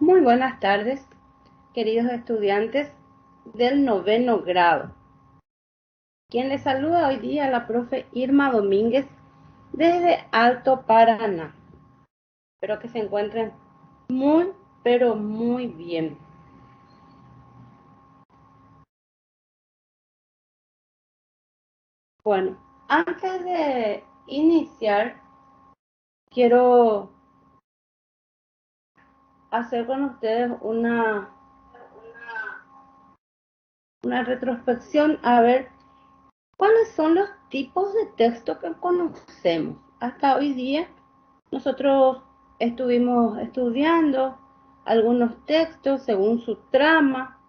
Muy buenas tardes, queridos estudiantes del noveno grado. Quien les saluda hoy día la profe Irma Domínguez desde Alto Paraná. Espero que se encuentren muy, pero muy bien. Bueno, antes de iniciar, quiero hacer con ustedes una retrospección a ver cuáles son los tipos de texto que conocemos. Hasta hoy día nosotros estuvimos estudiando algunos textos según su trama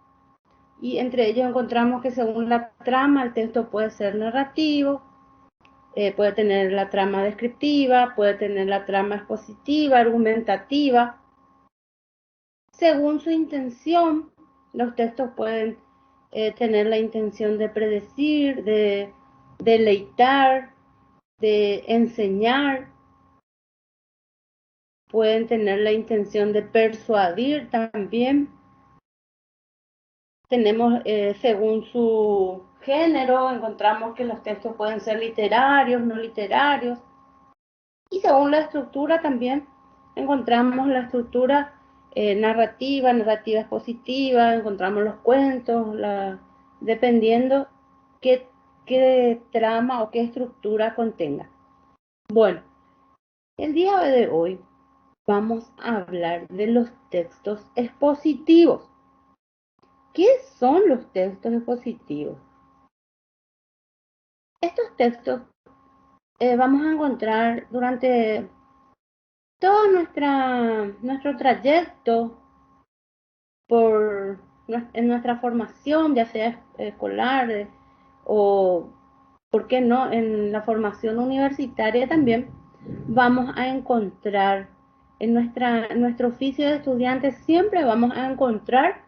y entre ellos encontramos que según la trama el texto puede ser narrativo, puede tener la trama descriptiva, puede tener la trama expositiva, argumentativa. Según su intención, los textos pueden tener la intención de predecir, de deleitar, de enseñar. Pueden tener la intención de persuadir también. Tenemos, según su género, encontramos que los textos pueden ser literarios, no literarios. Y según la estructura también encontramos la estructura narrativa expositiva, encontramos los cuentos, dependiendo qué trama o qué estructura contenga. Bueno, el día de hoy vamos a hablar de los textos expositivos. ¿Qué son los textos expositivos? Estos textos vamos a encontrar durante todo nuestro trayecto en nuestra formación, ya sea escolar o, ¿por qué no?, en la formación universitaria también, vamos a encontrar en nuestro oficio de estudiantes siempre vamos a encontrar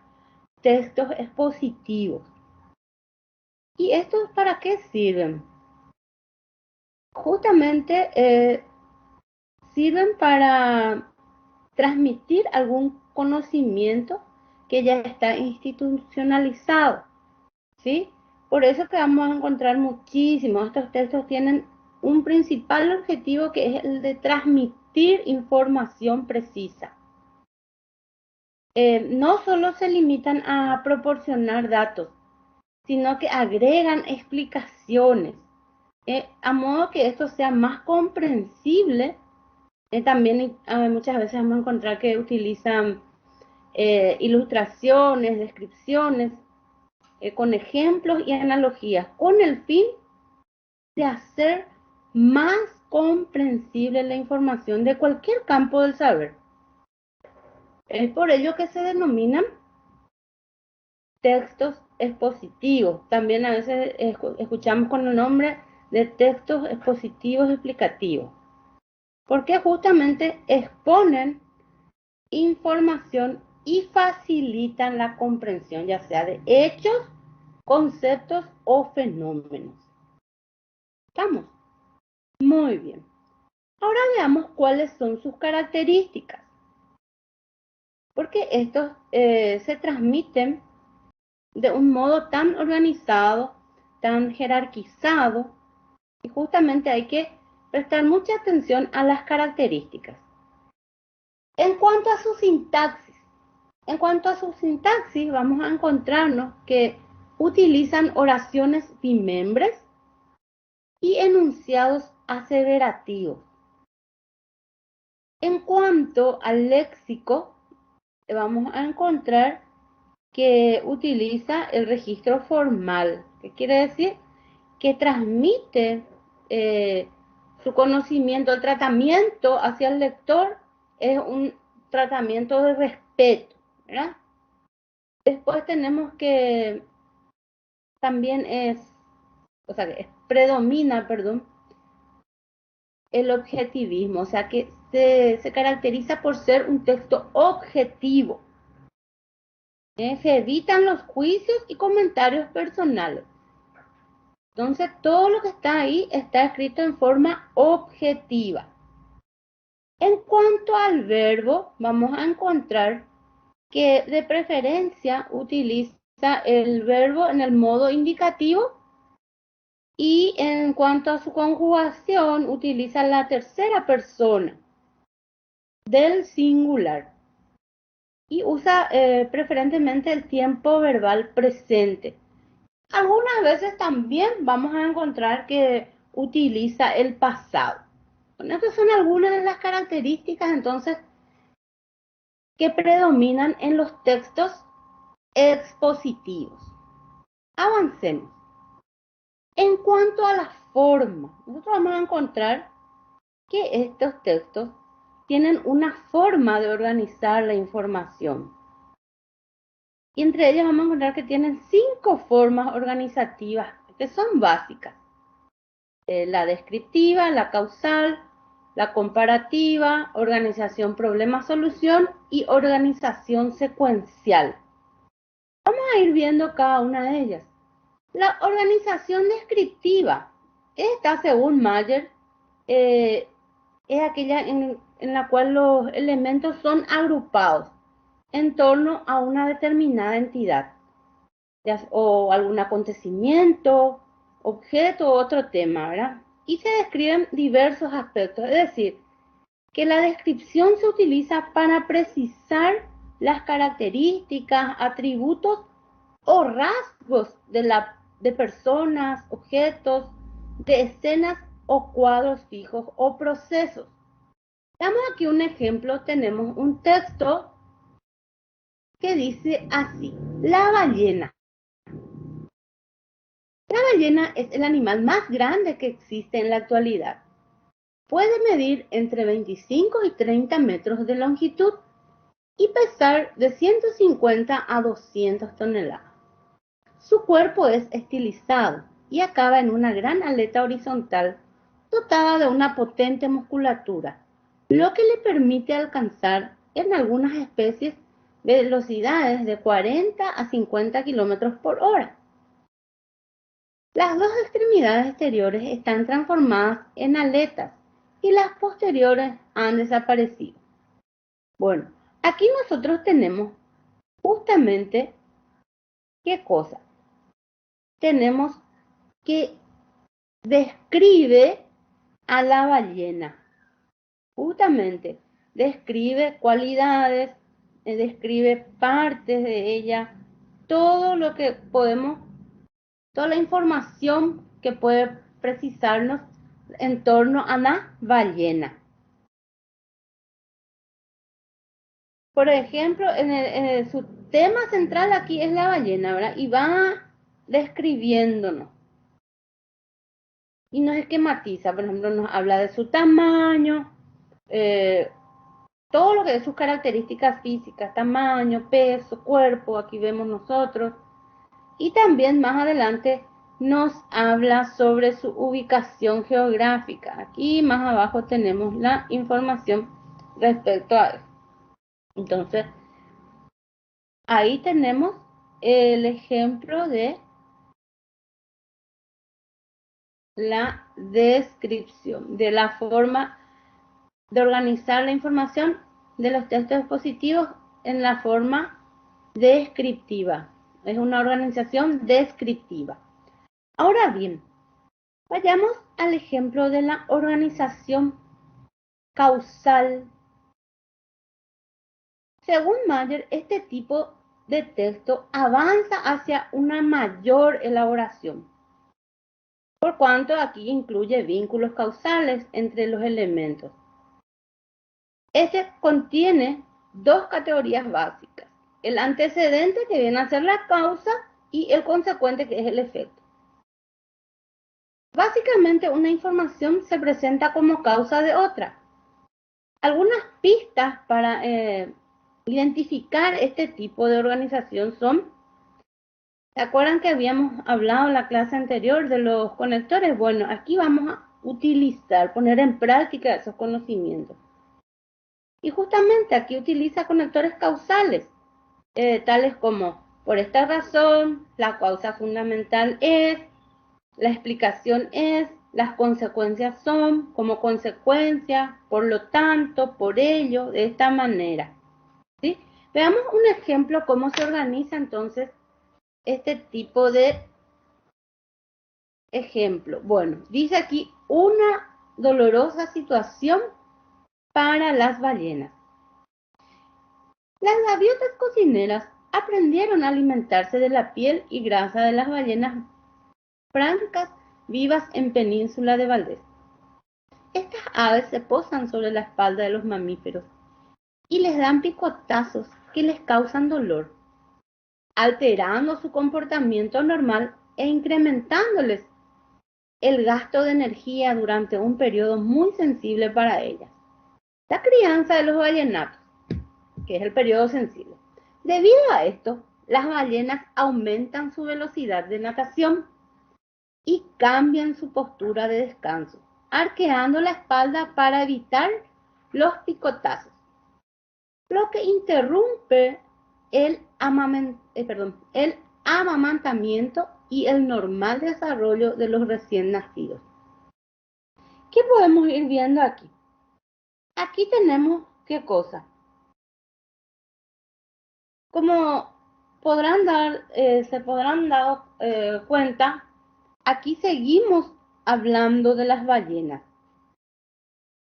textos expositivos. ¿Y estos para qué sirven? Justamente sirven para transmitir algún conocimiento que ya está institucionalizado, ¿sí? Por eso que vamos a encontrar muchísimos. Estos textos tienen un principal objetivo que es el de transmitir información precisa. No solo se limitan a proporcionar datos, sino que agregan explicaciones, a modo que esto sea más comprensible. También muchas veces vamos a encontrar que utilizan ilustraciones, descripciones, con ejemplos y analogías, con el fin de hacer más comprensible la información de cualquier campo del saber. Es por ello que se denominan textos expositivos. También a veces escuchamos con el nombre de textos expositivos explicativos, porque justamente exponen información y facilitan la comprensión, ya sea de hechos, conceptos o fenómenos. ¿Estamos? Muy bien. Ahora veamos cuáles son sus características, porque estos se transmiten de un modo tan organizado, tan jerarquizado, y justamente hay que prestar mucha atención a las características. En cuanto a su sintaxis, vamos a encontrarnos que utilizan oraciones bimembres y enunciados aseverativos. En cuanto al léxico, vamos a encontrar que utiliza el registro formal, que quiere decir que transmite su conocimiento, el tratamiento hacia el lector es un tratamiento de respeto, ¿verdad? Después tenemos que también predomina, perdón, el objetivismo, o sea que se caracteriza por ser un texto objetivo. Se evitan los juicios y comentarios personales. Entonces, todo lo que está ahí está escrito en forma objetiva. En cuanto al verbo, vamos a encontrar que de preferencia utiliza el verbo en el modo indicativo y en cuanto a su conjugación utiliza la tercera persona del singular y usa preferentemente el tiempo verbal presente. Algunas veces también vamos a encontrar que utiliza el pasado. Bueno, estas son algunas de las características entonces que predominan en los textos expositivos. Avancemos. En cuanto a la forma, nosotros vamos a encontrar que estos textos tienen una forma de organizar la información. Y entre ellas vamos a encontrar que tienen 5 formas organizativas que son básicas. La descriptiva, la causal, la comparativa, organización problema-solución y organización secuencial. Vamos a ir viendo cada una de ellas. La organización descriptiva, esta según Mayer, es aquella en la cual los elementos son agrupados en torno a una determinada entidad, o algún acontecimiento, objeto u otro tema, ¿verdad? Y se describen diversos aspectos, es decir, que la descripción se utiliza para precisar las características, atributos o rasgos de personas, objetos, de escenas o cuadros fijos o procesos. Damos aquí un ejemplo, tenemos un texto que dice así: la ballena. La ballena es el animal más grande que existe en la actualidad. Puede medir entre 25 y 30 metros de longitud y pesar de 150 a 200 toneladas. Su cuerpo es estilizado y acaba en una gran aleta horizontal dotada de una potente musculatura, lo que le permite alcanzar en algunas especies velocidades de 40 a 50 kilómetros por hora. Las dos extremidades exteriores están transformadas en aletas y las posteriores han desaparecido. Bueno, aquí nosotros tenemos justamente, ¿qué cosa? Tenemos que describe a la ballena. Justamente describe cualidades, describe partes de ella, todo lo que podemos, toda la información que puede precisarnos en torno a la ballena. Por ejemplo, su tema central aquí es la ballena, ¿verdad? Y va describiéndonos. Y nos esquematiza, por ejemplo, nos habla de su tamaño, todo lo que es sus características físicas, tamaño, peso, cuerpo, aquí vemos nosotros. Y también más adelante nos habla sobre su ubicación geográfica. Aquí más abajo tenemos la información respecto a eso. Entonces, ahí tenemos el ejemplo de la descripción, de la forma de organizar la información de los textos expositivos en la forma descriptiva. Es una organización descriptiva. Ahora bien, vayamos al ejemplo de la organización causal. Según Mayer, este tipo de texto avanza hacia una mayor elaboración, por cuanto aquí incluye vínculos causales entre los elementos. Este contiene dos categorías básicas: el antecedente, que viene a ser la causa, y el consecuente, que es el efecto. Básicamente, una información se presenta como causa de otra. Algunas pistas para identificar este tipo de organización son: ¿se acuerdan que habíamos hablado en la clase anterior de los conectores? Bueno, aquí vamos a utilizar, poner en práctica esos conocimientos. Y justamente aquí utiliza conectores causales, tales como: por esta razón, la causa fundamental es, la explicación es, las consecuencias son, como consecuencia, por lo tanto, por ello, de esta manera, ¿sí? Veamos un ejemplo cómo se organiza entonces este tipo de ejemplo. Bueno, dice aquí una dolorosa situación para las ballenas. Las gaviotas cocineras aprendieron a alimentarse de la piel y grasa de las ballenas francas vivas en Península de Valdés. Estas aves se posan sobre la espalda de los mamíferos y les dan picotazos que les causan dolor, alterando su comportamiento normal e incrementándoles el gasto de energía durante un periodo muy sensible para ellas. La crianza de los ballenatos, que es el periodo sensible. Debido a esto, las ballenas aumentan su velocidad de natación y cambian su postura de descanso, arqueando la espalda para evitar los picotazos, lo que interrumpe el amamantamiento y el normal desarrollo de los recién nacidos. ¿Qué podemos ir viendo aquí? Aquí tenemos qué cosa. Como se podrán dar cuenta, aquí seguimos hablando de las ballenas,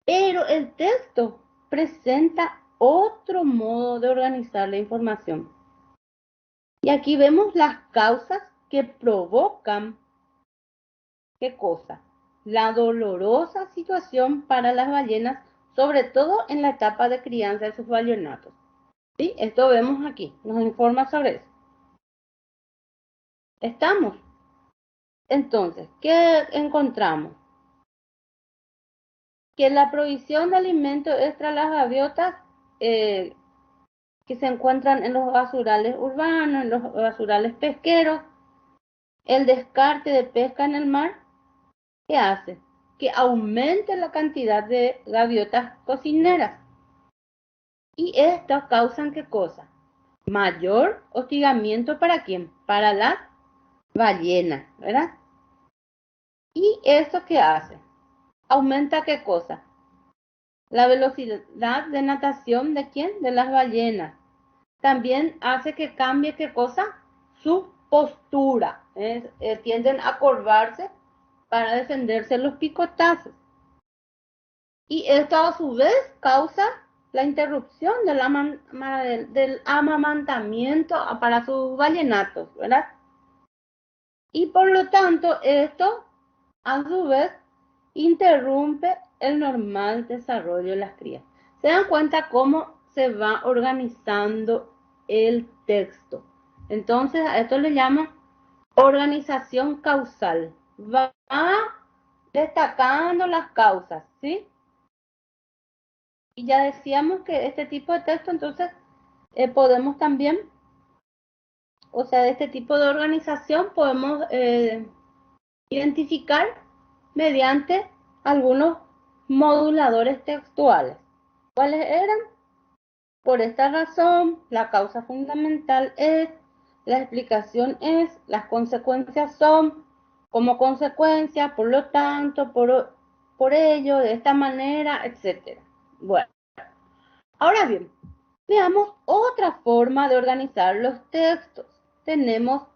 pero el texto presenta otro modo de organizar la información. Y aquí vemos las causas que provocan, ¿qué cosa? La dolorosa situación para las ballenas, sobre todo en la etapa de crianza de sus ballenatos. ¿Sí? Esto vemos aquí, nos informa sobre eso. ¿Estamos? Entonces, ¿qué encontramos? Que la provisión de alimentos extra a las gaviotas que se encuentran en los basurales urbanos, en los basurales pesqueros, el descarte de pesca en el mar, ¿qué hace? Que aumente la cantidad de gaviotas cocineras. Y esto causan ¿qué cosa? Mayor hostigamiento ¿para quién? Para las ballenas, ¿verdad? ¿Y eso qué hace? ¿Aumenta qué cosa? La velocidad de natación ¿de quién? De las ballenas. También hace que cambie ¿qué cosa? Su postura. Tienden a corvarse para defenderse los picotazos. Y esto a su vez causa la interrupción del amamantamiento para sus ballenatos, ¿verdad? Y por lo tanto esto a su vez interrumpe el normal desarrollo de las crías. ¿Se dan cuenta cómo se va organizando el texto? Entonces a esto le llaman organización causal. Va destacando las causas, ¿sí? Y ya decíamos que este tipo de texto, entonces, podemos también, o sea, de este tipo de organización podemos identificar mediante algunos moduladores textuales. ¿Cuáles eran? Por esta razón, la causa fundamental es, la explicación es, las consecuencias son, como consecuencia, por lo tanto, por ello, de esta manera, etc. Bueno, ahora bien, veamos otra forma de organizar los textos. Tenemos,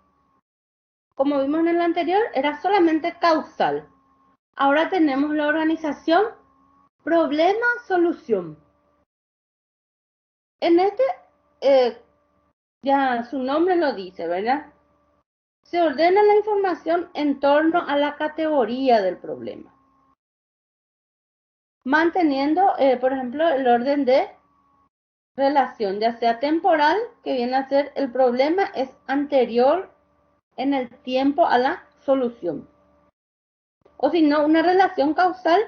como vimos en el anterior, era solamente causal. Ahora tenemos la organización problema-solución. En este, ya su nombre lo dice, ¿verdad? Se ordena la información en torno a la categoría del problema, manteniendo, por ejemplo, el orden de relación, ya sea temporal, que viene a ser el problema es anterior en el tiempo a la solución. O si no, una relación causal,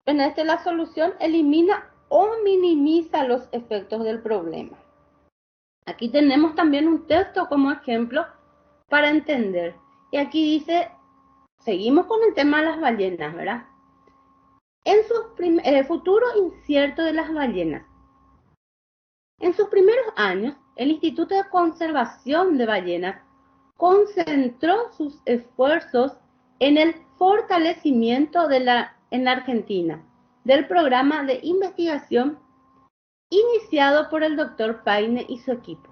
en este la solución elimina o minimiza los efectos del problema. Aquí tenemos también un texto como ejemplo para entender. Y aquí dice, seguimos con el tema de las ballenas, ¿verdad? El futuro incierto de las ballenas. En sus primeros años, el Instituto de Conservación de Ballenas concentró sus esfuerzos en el fortalecimiento en la Argentina del programa de investigación iniciado por el Dr. Paine y su equipo.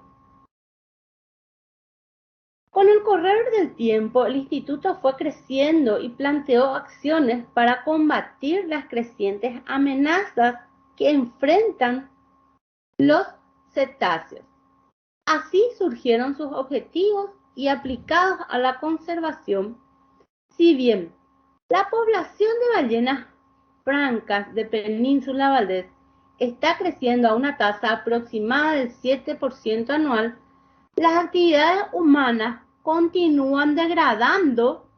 Con el correr del tiempo, el instituto fue creciendo y planteó acciones para combatir las crecientes amenazas que enfrentan los cetáceos. Así surgieron sus objetivos y aplicados a la conservación. Si bien la población de ballenas francas de Península Valdés está creciendo a una tasa aproximada del 7% anual, las actividades humanas continúan degradando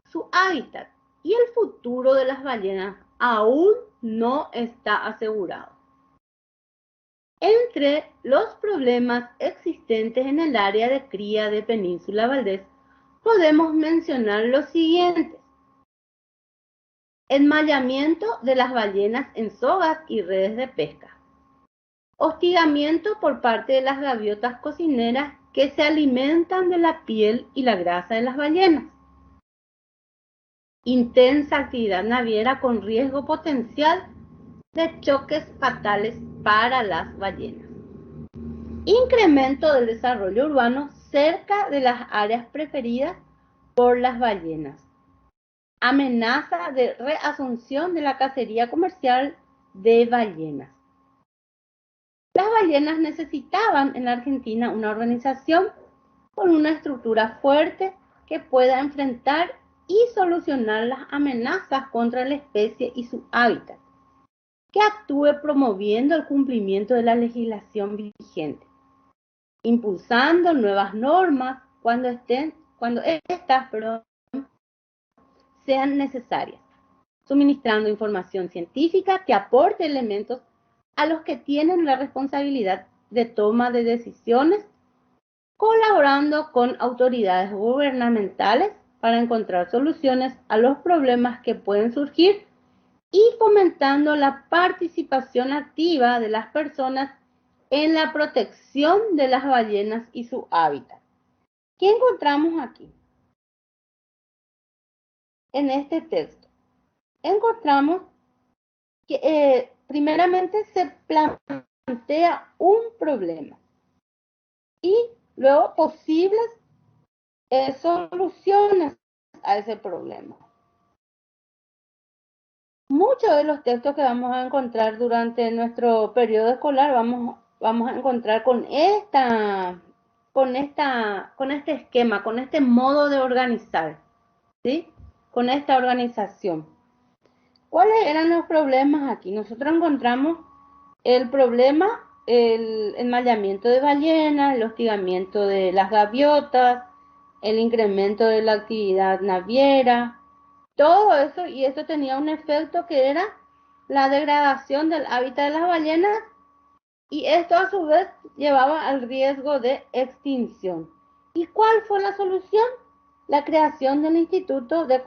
su hábitat y el futuro de las ballenas aún no está asegurado. Entre los problemas existentes en el área de cría de Península Valdés, podemos mencionar los siguientes: enmallamiento de las ballenas en sogas y redes de pesca, hostigamiento por parte de las gaviotas cocineras que se alimentan de la piel y la grasa de las ballenas, intensa actividad naviera con riesgo potencial de choques fatales para las ballenas, incremento del desarrollo urbano cerca de las áreas preferidas por las ballenas, amenaza de reasunción de la cacería comercial de ballenas. Las ballenas necesitaban en la Argentina una organización con una estructura fuerte que pueda enfrentar y solucionar las amenazas contra la especie y su hábitat, que actúe promoviendo el cumplimiento de la legislación vigente, impulsando nuevas normas cuando estas sean necesarias, suministrando información científica que aporte elementos a los que tienen la responsabilidad de toma de decisiones, colaborando con autoridades gubernamentales para encontrar soluciones a los problemas que pueden surgir y fomentando la participación activa de las personas en la protección de las ballenas y su hábitat. ¿Qué encontramos aquí? En este texto encontramos que primeramente se plantea un problema y luego posibles soluciones a ese problema. Muchos de los textos que vamos a encontrar durante nuestro periodo escolar vamos a encontrar con este esquema, con este modo de organizar, ¿sí? Con esta organización. ¿Cuáles eran los problemas aquí? Nosotros encontramos el problema, el enmallamiento de ballenas, el hostigamiento de las gaviotas, el incremento de la actividad naviera, todo eso, y esto tenía un efecto que era la degradación del hábitat de las ballenas, y esto a su vez llevaba al riesgo de extinción. ¿Y cuál fue la solución? La creación del Instituto de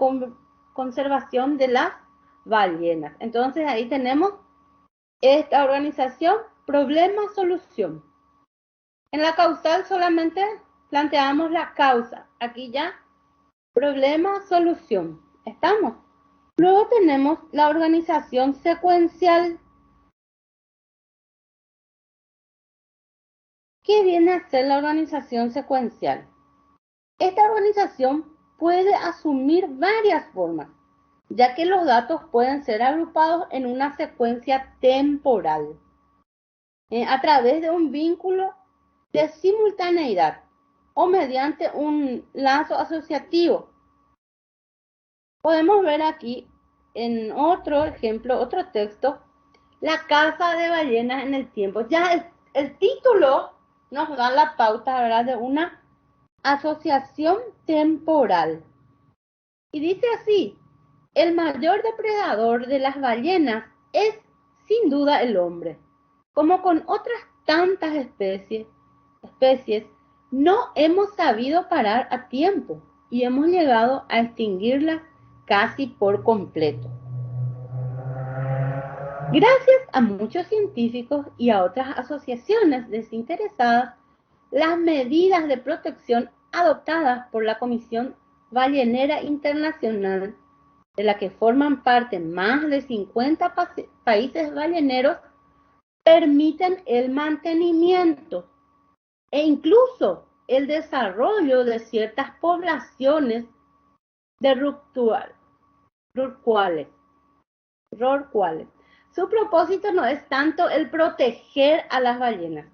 Conservación de las Ballenas. Entonces ahí tenemos esta organización, problema, solución. En la causal solamente planteamos la causa. Aquí ya, problema, solución. ¿Estamos? Luego tenemos la organización secuencial. ¿Qué viene a ser la organización secuencial? Esta organización puede asumir varias formas, ya que los datos pueden ser agrupados en una secuencia temporal, a través de un vínculo de simultaneidad o mediante un lazo asociativo. Podemos ver aquí en otro ejemplo, otro texto, la caza de ballenas en el tiempo. Ya el título nos da la pauta, ¿verdad?, de una asociación temporal. Y dice así: el mayor depredador de las ballenas es sin duda el hombre. Como con otras tantas especies, no hemos sabido parar a tiempo y hemos llegado a extinguirlas casi por completo. Gracias a muchos científicos y a otras asociaciones desinteresadas, las medidas de protección adoptadas por la Comisión Ballenera Internacional, de la que forman parte más de 50 países balleneros, permiten el mantenimiento e incluso el desarrollo de ciertas poblaciones de rorcuales. Su propósito no es tanto el proteger a las ballenas,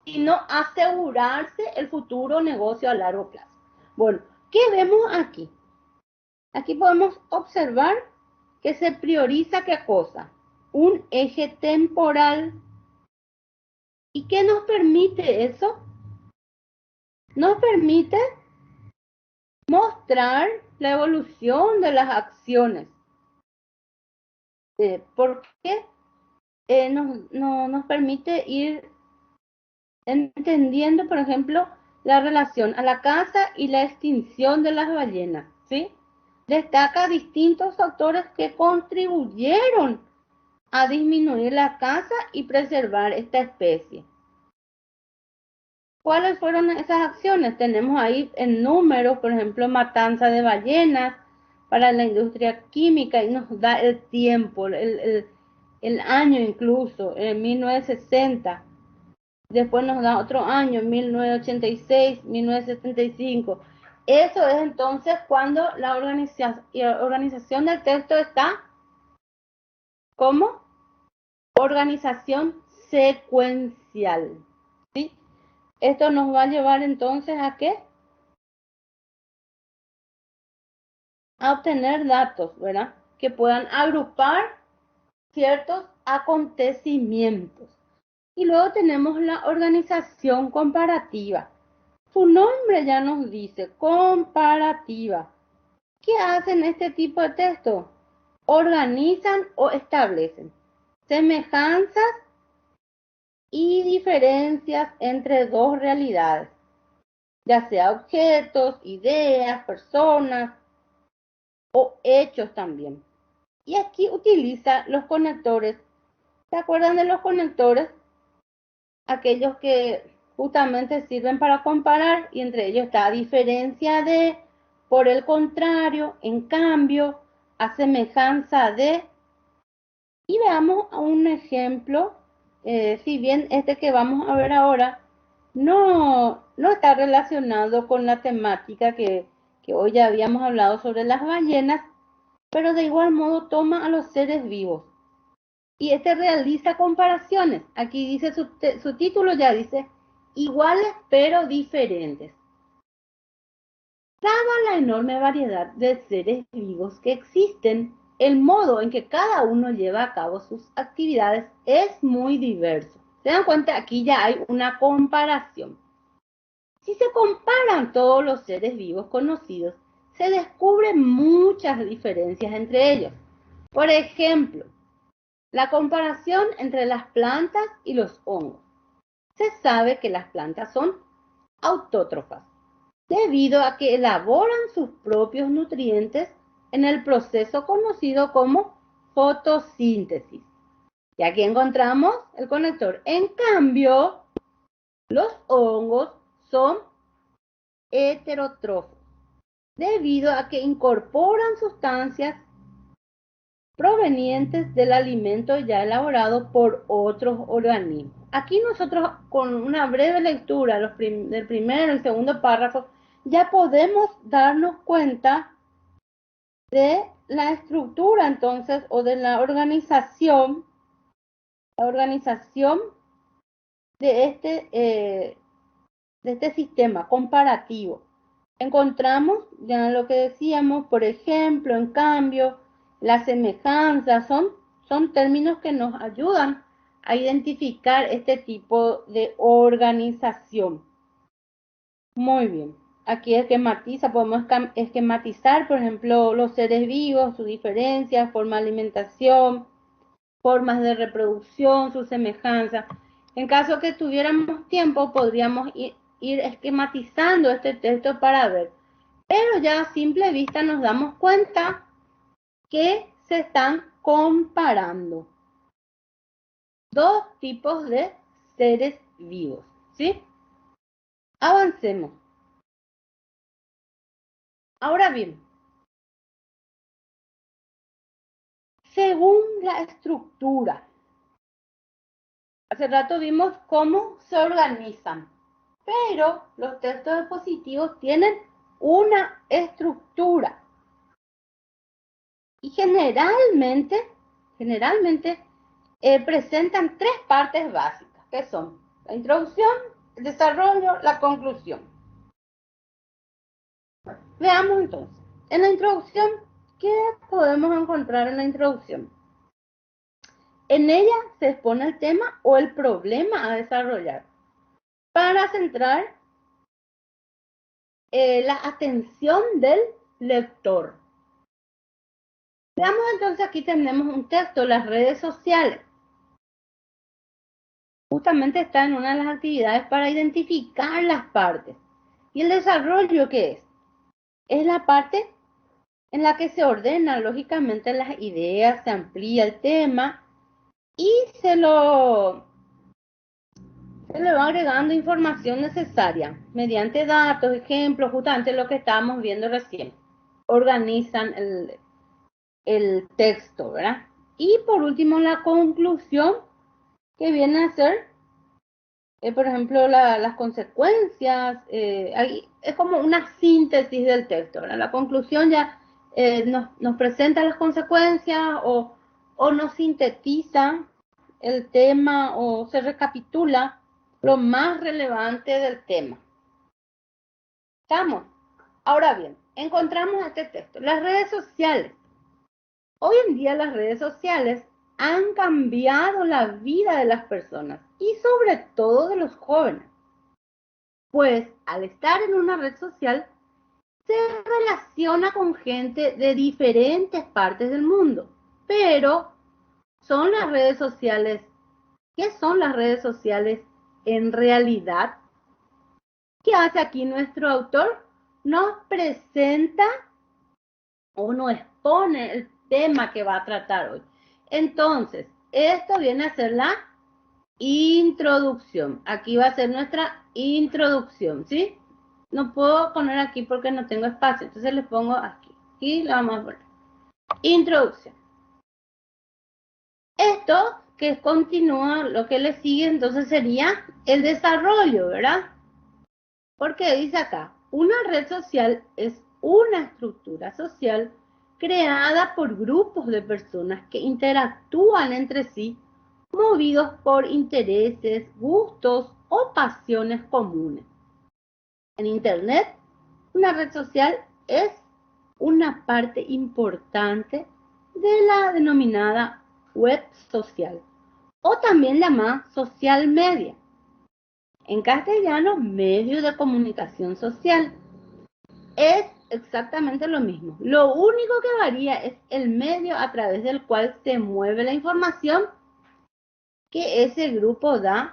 sino asegurarse el futuro negocio a largo plazo. Bueno, ¿qué vemos aquí? Aquí podemos observar que se prioriza qué cosa, un eje temporal. ¿Y qué nos permite eso? Nos permite mostrar la evolución de las acciones. Porque nos permite ir entendiendo, por ejemplo, la relación a la caza y la extinción de las ballenas, ¿sí? Destaca distintos factores que contribuyeron a disminuir la caza y preservar esta especie. ¿Cuáles fueron esas acciones? Tenemos ahí en números, por ejemplo, matanza de ballenas para la industria química y nos da el tiempo, el año incluso, en 1960. Después nos da otro año, 1986, 1975. Eso es entonces cuando la organización del texto está como organización secuencial. ¿Sí? Esto nos va a llevar entonces a qué? A obtener datos, ¿verdad? Que puedan agrupar ciertos acontecimientos. Y luego tenemos la organización comparativa. Su nombre ya nos dice, comparativa. ¿Qué hacen este tipo de texto? Organizan o establecen semejanzas y diferencias entre dos realidades, ya sea objetos, ideas, personas o hechos también. Y aquí utiliza los conectores. ¿Se acuerdan de los conectores? Aquellos que justamente sirven para comparar y entre ellos está a diferencia de, por el contrario, en cambio, a semejanza de. Y veamos un ejemplo, si bien este que vamos a ver ahora no está relacionado con la temática que hoy ya habíamos hablado sobre las ballenas, pero de igual modo toma a los seres vivos. Y este realiza comparaciones. Aquí dice su título, ya dice, iguales pero diferentes. Dada la enorme variedad de seres vivos que existen, el modo en que cada uno lleva a cabo sus actividades es muy diverso. ¿Se dan cuenta? Aquí ya hay una comparación. Si se comparan todos los seres vivos conocidos, se descubren muchas diferencias entre ellos. Por ejemplo, la comparación entre las plantas y los hongos. Se sabe que las plantas son autótrofas, debido a que elaboran sus propios nutrientes en el proceso conocido como fotosíntesis. Y aquí encontramos el conector. En cambio, los hongos son heterótrofos, debido a que incorporan sustancias provenientes del alimento ya elaborado por otros organismos. Aquí nosotros con una breve lectura del primero y segundo párrafo ya podemos darnos cuenta de la estructura entonces o de la organización de este sistema comparativo. Encontramos ya lo que decíamos, por ejemplo, en cambio, las semejanzas son términos que nos ayudan a identificar este tipo de organización. Muy bien. Aquí esquematiza, podemos esquematizar, por ejemplo, los seres vivos, sus diferencias, forma de alimentación, formas de reproducción, sus semejanzas. En caso que tuviéramos tiempo, podríamos ir esquematizando este texto para ver. Pero ya a simple vista nos damos cuenta que se están comparando dos tipos de seres vivos, ¿sí? Avancemos. Ahora bien, según la estructura Hace rato vimos cómo se organizan, pero los textos expositivos tienen una estructura y generalmente presentan tres partes básicas, que son la introducción, el desarrollo, la conclusión. Veamos entonces, en la introducción, ¿qué podemos encontrar en la introducción? En ella se expone el tema o el problema a desarrollar para centrar la atención del lector. Veamos entonces, aquí tenemos un texto, las redes sociales. Justamente está en una de las actividades para identificar las partes. ¿Y el desarrollo qué es? Es la parte en la que se ordenan lógicamente las ideas, se amplía el tema y se le va agregando información necesaria mediante datos, ejemplos, justamente lo que estábamos viendo recién. Organizan el texto, ¿verdad? Y por último, la conclusión, que viene a ser, por ejemplo, las consecuencias. Es como una síntesis del texto, ¿verdad? La conclusión ya nos presenta las consecuencias o nos sintetiza el tema o se recapitula lo más relevante del tema. ¿Estamos? Ahora bien, encontramos este texto. Las redes sociales. Hoy en día las redes sociales han cambiado la vida de las personas y sobre todo de los jóvenes. Pues al estar en una red social se relaciona con gente de diferentes partes del mundo. Pero ¿son las redes sociales? ¿Qué son las redes sociales en realidad? ¿Qué hace aquí nuestro autor? Nos presenta o nos expone el tema que va a tratar hoy. Entonces, esto viene a ser la introducción. Aquí va a ser nuestra introducción, ¿sí? No puedo poner aquí porque no tengo espacio, entonces le pongo aquí. Y lo vamos a poner. Introducción. Esto que continúa, lo que le sigue entonces sería el desarrollo, ¿verdad? Porque dice acá, una red social es una estructura social creada por grupos de personas que interactúan entre sí, movidos por intereses, gustos o pasiones comunes. En Internet, una red social es una parte importante de la denominada web social, o también llamada social media. En castellano, medio de comunicación social. Es exactamente lo mismo. Lo único que varía es el medio a través del cual se mueve la información que ese grupo de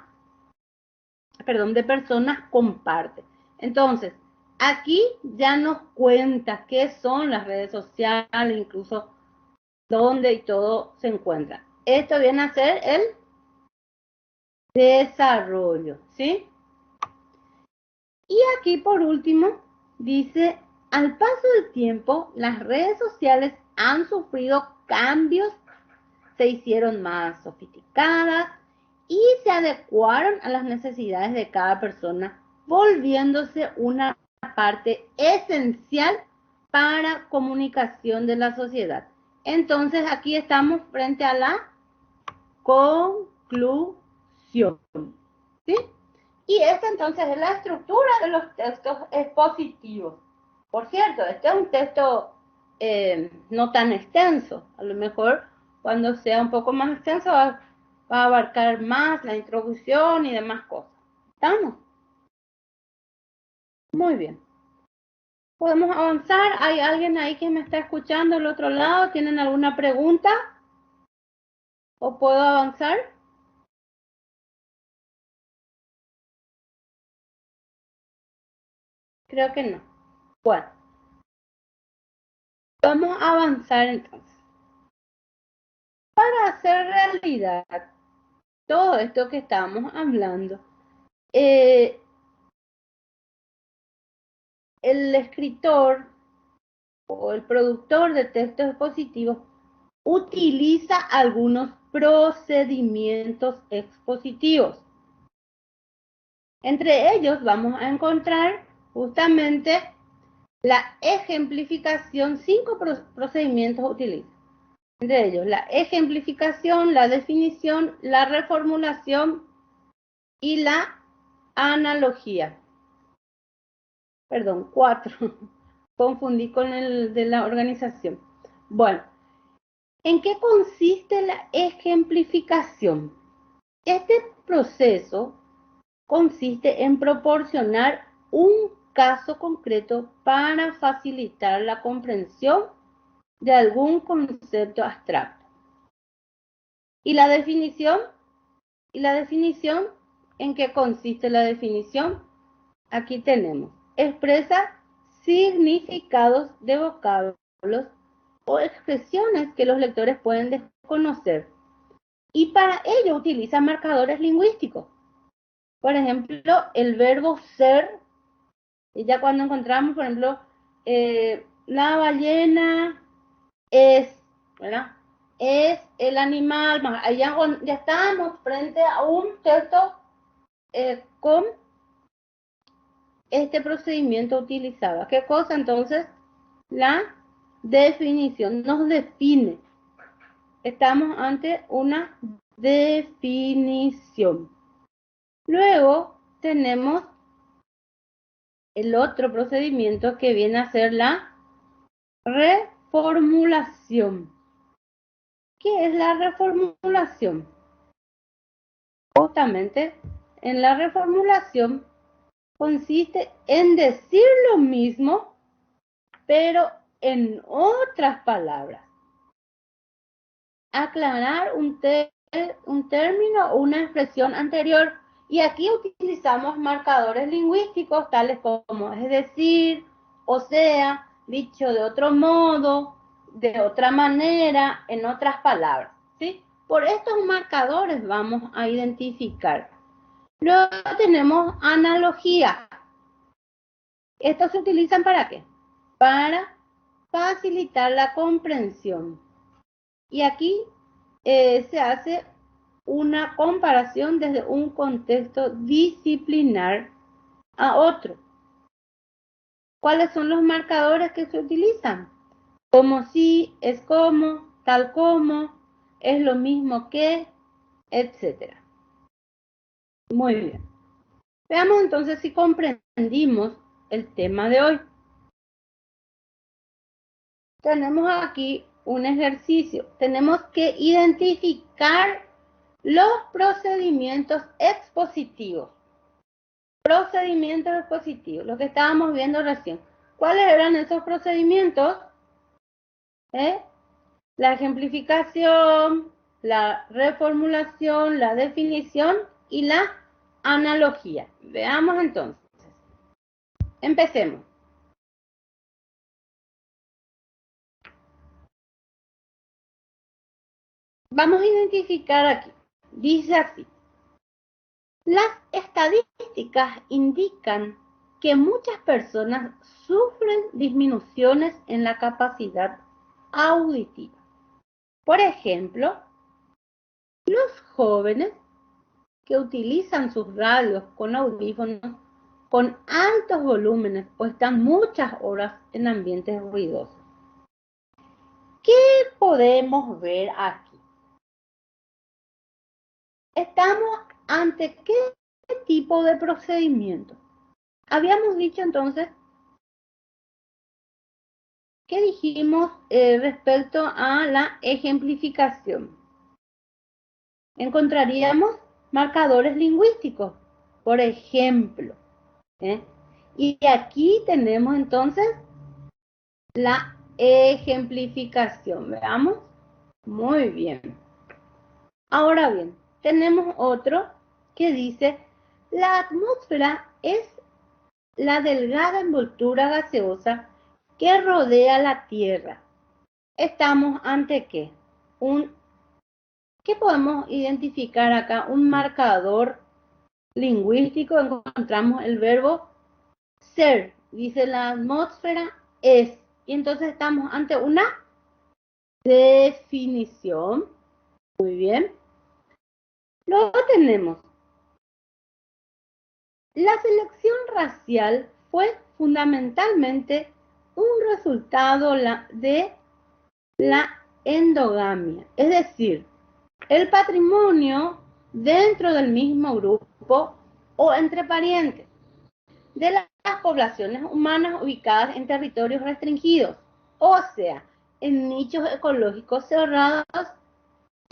personas comparte. Entonces, aquí ya nos cuenta qué son las redes sociales, incluso dónde y todo se encuentra. Esto viene a ser el desarrollo, ¿sí? Y aquí por último dice, al paso del tiempo, las redes sociales han sufrido cambios, se hicieron más sofisticadas y se adecuaron a las necesidades de cada persona, volviéndose una parte esencial para comunicación de la sociedad. Entonces aquí estamos frente a la conclusión, ¿sí? Y esta entonces es la estructura de los textos expositivos. Por cierto, este es un texto no tan extenso. A lo mejor cuando sea un poco más extenso va a abarcar más la introducción y demás cosas. ¿Estamos? Muy bien. Podemos avanzar. ¿Hay alguien ahí que me está escuchando al otro lado? ¿Tienen alguna pregunta? ¿O puedo avanzar? Creo que no. Bueno, vamos a avanzar entonces. Para hacer realidad todo esto que estábamos hablando, eh, el escritor o el productor de textos expositivos utiliza algunos procedimientos expositivos. Entre ellos vamos a encontrar justamente la ejemplificación. 5 procedimientos utiliza. Entre ellos la ejemplificación, la definición, la reformulación y la analogía. Perdón, 4. Confundí con el de la organización. Bueno, ¿en qué consiste la ejemplificación? Este proceso consiste en proporcionar un caso concreto para facilitar la comprensión de algún concepto abstracto. ¿Y la definición? ¿En qué consiste la definición? Aquí tenemos, expresa significados de vocablos o expresiones que los lectores pueden desconocer. Y para ello utiliza marcadores lingüísticos. Por ejemplo, el verbo ser, y ya cuando encontramos, por ejemplo, la ballena es, ¿verdad? Es el animal, allá ya estamos frente a un texto con este procedimiento utilizado. ¿Qué cosa? Entonces, la definición nos define. Estamos ante una definición. Luego tenemos el otro procedimiento que viene a ser la reformulación. ¿Qué es la reformulación? Justamente en la reformulación consiste en decir lo mismo, pero en otras palabras. Aclarar un término o una expresión anterior. Y aquí utilizamos marcadores lingüísticos tales como es decir, o sea, dicho de otro modo, de otra manera, en otras palabras, ¿sí? Por estos marcadores vamos a identificar. Luego tenemos analogía. ¿Estos se utilizan para qué? Para facilitar la comprensión. Y aquí se hace una comparación desde un contexto disciplinar a otro. ¿Cuáles son los marcadores que se utilizan? Como si, es como, tal como, es lo mismo que, etc. Muy bien. Veamos entonces si comprendimos el tema de hoy. Tenemos aquí un ejercicio. Tenemos que identificar los procedimientos expositivos. Procedimientos expositivos, lo que estábamos viendo recién. ¿Cuáles eran esos procedimientos? La ejemplificación, la reformulación, la definición y la analogía. Veamos entonces. Empecemos. Vamos a identificar aquí. Dice así. Las estadísticas indican que muchas personas sufren disminuciones en la capacidad auditiva. Por ejemplo, los jóvenes que utilizan sus radios con audífonos con altos volúmenes o están muchas horas en ambientes ruidosos. ¿Qué podemos ver aquí? Estamos ante qué tipo de procedimiento. Habíamos dicho entonces, ¿qué dijimos respecto a la ejemplificación? Encontraríamos marcadores lingüísticos, por ejemplo. Y aquí tenemos entonces la ejemplificación. Veamos. Muy bien. Ahora bien, tenemos otro que dice, la atmósfera es la delgada envoltura gaseosa que rodea la Tierra. ¿Estamos ante qué? ¿Qué podemos identificar acá? Un marcador lingüístico. Encontramos el verbo ser. Dice la atmósfera es. Y entonces estamos ante una definición. Muy bien. Luego tenemos, la selección racial fue fundamentalmente un resultado de la endogamia, es decir, el patrimonio dentro del mismo grupo o entre parientes de las poblaciones humanas ubicadas en territorios restringidos, o sea, en nichos ecológicos cerrados,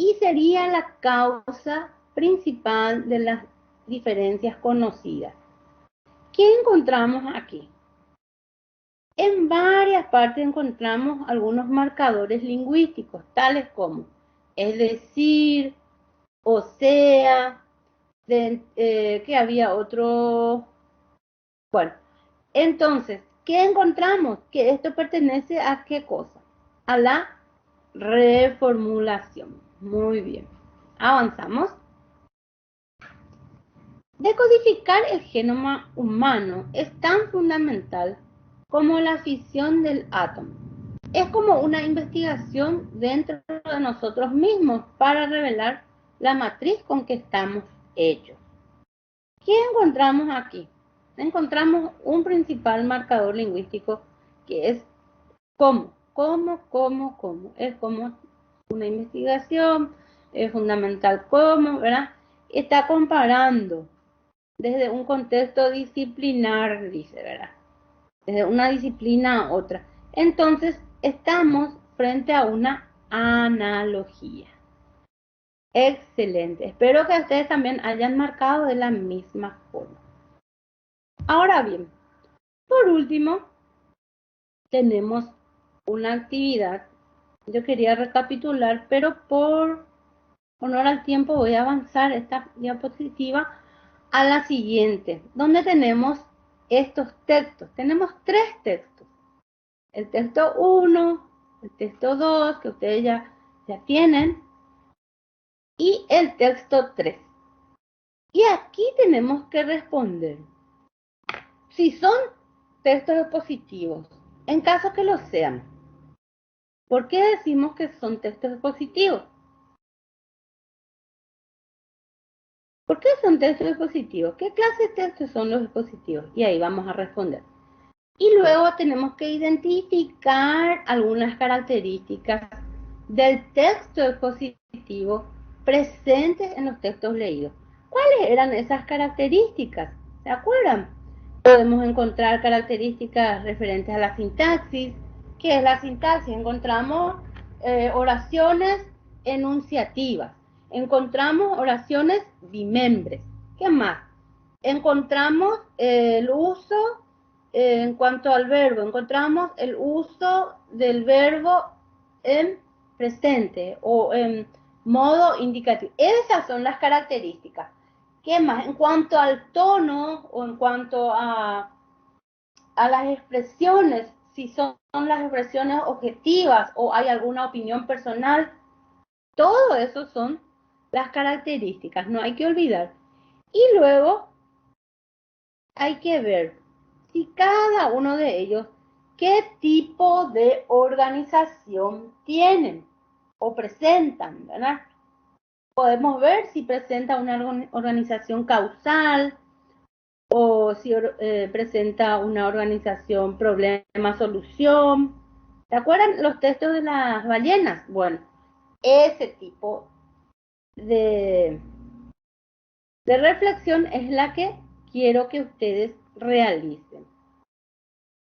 y sería la causa principal de las diferencias conocidas. ¿Qué encontramos aquí? En varias partes encontramos algunos marcadores lingüísticos, tales como es decir, o sea, que había otro. Bueno, entonces, ¿qué encontramos? Que esto pertenece a qué cosa? A la reformulación. Muy bien. Avanzamos. Decodificar el genoma humano es tan fundamental como la fisión del átomo. Es como una investigación dentro de nosotros mismos para revelar la matriz con que estamos hechos. ¿Qué encontramos aquí? Encontramos un principal marcador lingüístico que es cómo. Es como una investigación, es fundamental cómo, ¿verdad? Está comparando desde un contexto disciplinar, dice, ¿verdad? Desde una disciplina a otra. Entonces, estamos frente a una analogía. Excelente. Espero que ustedes también hayan marcado de la misma forma. Ahora bien, por último, tenemos una actividad. Yo quería recapitular, pero por honor al tiempo voy a avanzar esta diapositiva a la siguiente, donde tenemos estos textos. Tenemos 3 textos. El texto 1, el texto 2, que ustedes ya tienen, y el texto 3. Y aquí tenemos que responder si son textos expositivos, en caso que lo sean. ¿Por qué decimos que son textos expositivos? ¿Por qué son textos expositivos? ¿Qué clase de textos son los expositivos? Y ahí vamos a responder. Y luego tenemos que identificar algunas características del texto expositivo presentes en los textos leídos. ¿Cuáles eran esas características? ¿Se acuerdan? Podemos encontrar características referentes a la sintaxis. ¿Qué es la sintaxis? Encontramos oraciones enunciativas. Encontramos oraciones bimembres. ¿Qué más? Encontramos el uso, en cuanto al verbo, encontramos el uso del verbo en presente o en modo indicativo. Esas son las características. ¿Qué más? En cuanto al tono o en cuanto a las expresiones, si son las expresiones objetivas o hay alguna opinión personal, todo eso son las características, no hay que olvidar. Y luego hay que ver si cada uno de ellos qué tipo de organización tienen o presentan, ¿verdad? Podemos ver si presenta una organización causal o si presenta una organización problema-solución. ¿Se acuerdan los textos de las ballenas? Bueno, ese tipo de reflexión es la que quiero que ustedes realicen.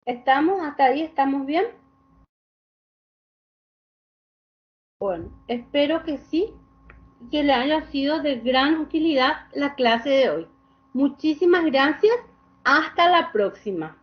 ¿Estamos hasta ahí? ¿Estamos bien? Bueno, espero que sí, que le haya sido de gran utilidad la clase de hoy. Muchísimas gracias. Hasta la próxima.